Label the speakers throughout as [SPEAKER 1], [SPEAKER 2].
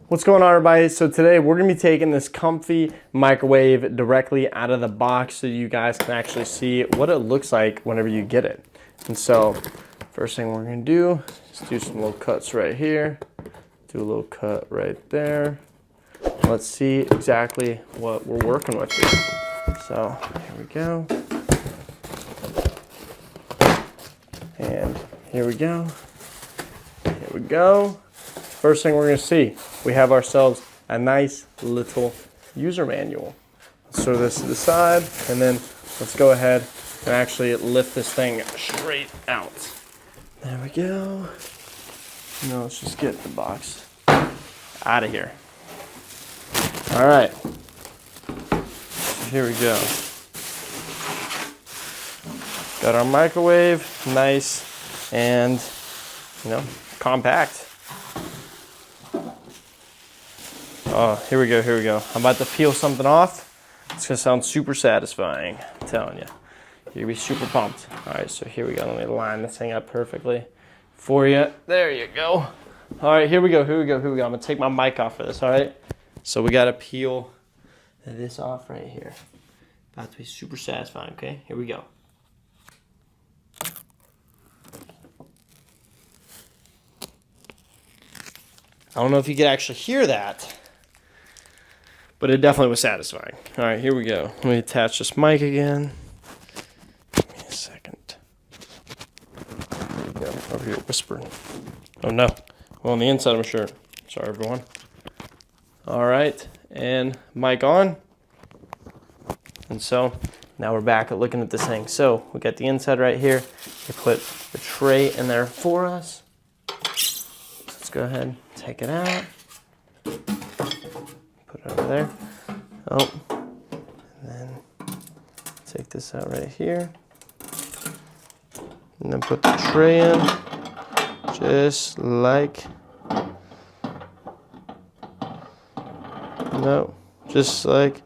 [SPEAKER 1] What's going on, everybody? So today we're gonna be taking this COMFEE microwave directly out of the box so you guys can actually see what it looks like whenever you get it. And so first thing we're gonna do is do some little cuts right here, do a little cut right there. Let's see exactly what we're working with here. So here we go. And here we go. Here we go. First thing we're going to see, we have ourselves a nice little user manual. Let's throw this to the side, and then let's go ahead and actually lift this thing straight out. There we go. Now let's just get the box out of here. All right, here we go. Got our microwave, nice and, compact. Oh, here we go, here we go. I'm about to peel something off. It's gonna sound super satisfying, I'm telling you. You're gonna be super pumped. All right, so here we go. Let me line this thing up perfectly for you. There you go. All right, here we go, here we go, here we go. I'm gonna take my mic off for this, all right? So we gotta peel this off right here. About to be super satisfying, okay? Here we go. I don't know if you could actually hear that, but it definitely was satisfying. All right, here we go. Let me attach this mic again. Give me a second. There we go. Over here whispering. Oh no. Well, on the inside of my shirt. Sorry, everyone. All right, and mic on. And so now we're back at looking at this thing. So we got the inside right here. We put the tray in there for us. Let's go ahead and take it out. Put it over there. Oh, and then take this out right here. And then put the tray in, just like, just like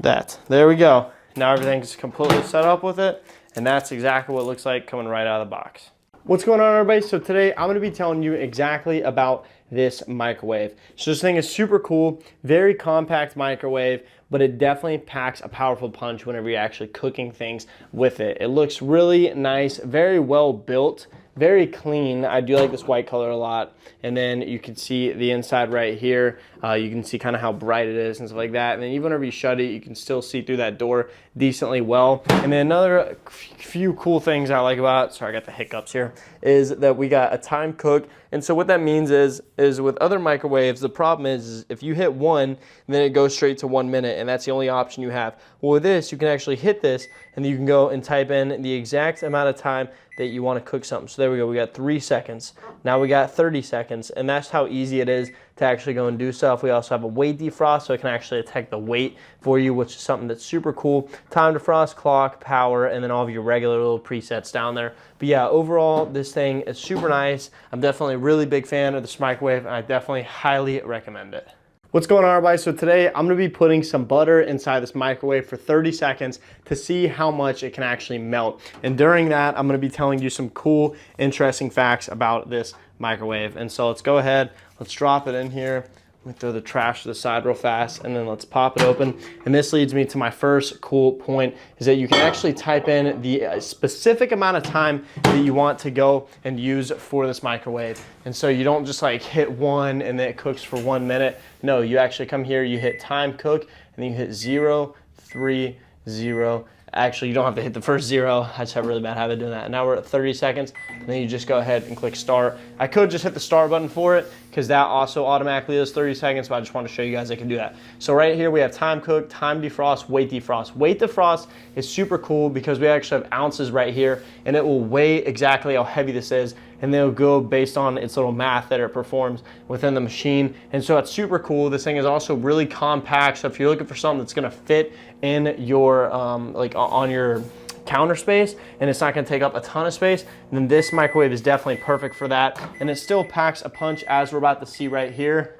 [SPEAKER 1] that. There we go. Now everything's completely set up with it, and that's exactly what it looks like coming right out of the box. What's going on, everybody? So today I'm gonna be telling you exactly about this microwave. So this thing is super cool, very compact microwave, but it definitely packs a powerful punch whenever you're actually cooking things with it. It looks really nice, very well built, very clean. I do like this white color a lot. And then you can see the inside right here. You can see kind of how bright it is and stuff like that. And then even whenever you shut it, you can still see through that door decently well. And then another few cool things I like about it, sorry, I got the hiccups here, is that we got a time cook. And so what that means is with other microwaves, the problem is if you hit one, then it goes straight to 1 minute, and that's the only option you have. Well, with this, you can actually hit this, and then you can go and type in the exact amount of time that you want to cook something. So there we go, we got 3 seconds. Now we got 30 seconds, and that's how easy it is to actually go and do stuff. We also have a weight defrost, so it can actually detect the weight for you, which is something that's super cool. Time defrost, clock, power, and then all of your regular little presets down there. But yeah, overall, this thing is super nice. I'm definitely a really big fan of this microwave, and I definitely highly recommend it. What's going on, everybody? So today I'm gonna be putting some butter inside this microwave for 30 seconds to see how much it can actually melt. And during that, I'm gonna be telling you some cool, interesting facts about this microwave. And so let's go ahead, let's drop it in here. Let me throw the trash to the side real fast, and then let's pop it open. And this leads me to my first cool point, is that you can actually type in the specific amount of time that you want to go and use for this microwave. And so you don't just like hit one and then it cooks for 1 minute. No, you actually come here, you hit time cook, and then you hit 0, 3, 0. Actually, you don't have to hit the first 0. I just have a really bad habit of doing that. And now we're at 30 seconds, and then you just go ahead and click start. I could just hit the start button for it, because that also automatically does 30 seconds, but I just want to show you guys I can do that. So right here we have time cook, time defrost, weight defrost. Weight defrost is super cool because we actually have ounces right here, and it will weigh exactly how heavy this is, and they'll go based on its little math that it performs within the machine. And so it's super cool. This thing is also really compact, so if you're looking for something that's gonna fit in your, like on your counter space, and it's not gonna take up a ton of space, then this microwave is definitely perfect for that. And it still packs a punch, as we're about to see right here.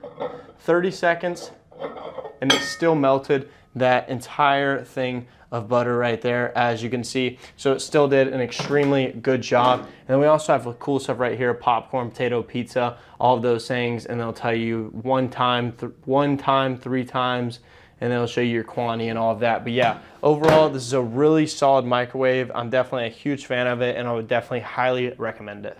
[SPEAKER 1] 30 seconds, and it's still melted that entire thing of butter right there, as you can see. So it still did an extremely good job. And then we also have the cool stuff right here, popcorn, potato, pizza, all of those things. And they'll tell you one time, 3 times, and they'll show you your quantity and all of that. But yeah, overall, this is a really solid microwave. I'm definitely a huge fan of it, and I would definitely highly recommend it.